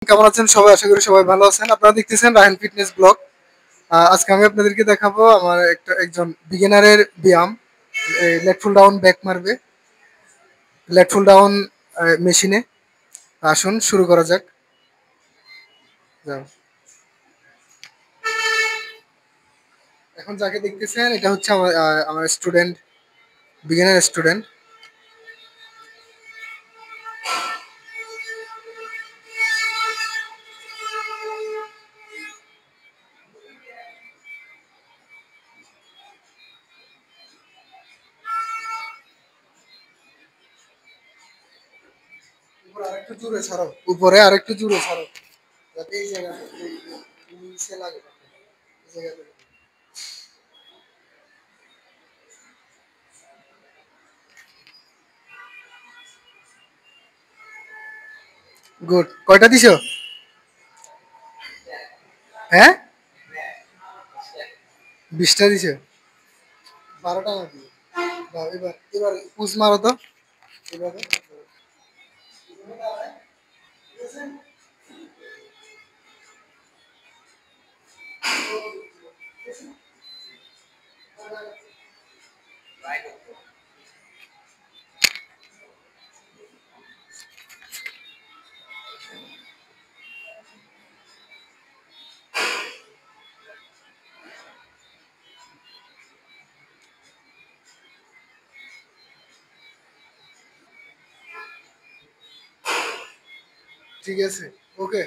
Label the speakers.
Speaker 1: কেমন আছেন সবাই? আশা করি সবাই ভালো আছেন। আপনারা দেখতেছেন রায়হান ফিটনেস ব্লগ। আজকে আমি আপনাদেরকে দেখাবো আমার একজন বিগিনারের ব্যায়াম। লেট পুল ডাউন ব্যাক মারবে, লেট পুল ডাউন মেশিনে। আসুন শুরু করা যাক। যাও। এখন যাকে দেখতেছেন এটা হচ্ছে আমার স্টুডেন্ট, বিগিনার স্টুডেন্ট। উপরে আরেকটু জোরে ছাড়ো, উপরে আরেকটু জোরে ছাড়ো, যাতে এই জায়গাটা নিচে লাগে। এই জায়গাটা গুড। কয়টা দিছো? হ্যাঁ, 20টা দিছো। 12টা নাকি? দাও, এবার এবার পুজ মারো তো এভাবে। ঠিক আছে, ওকে।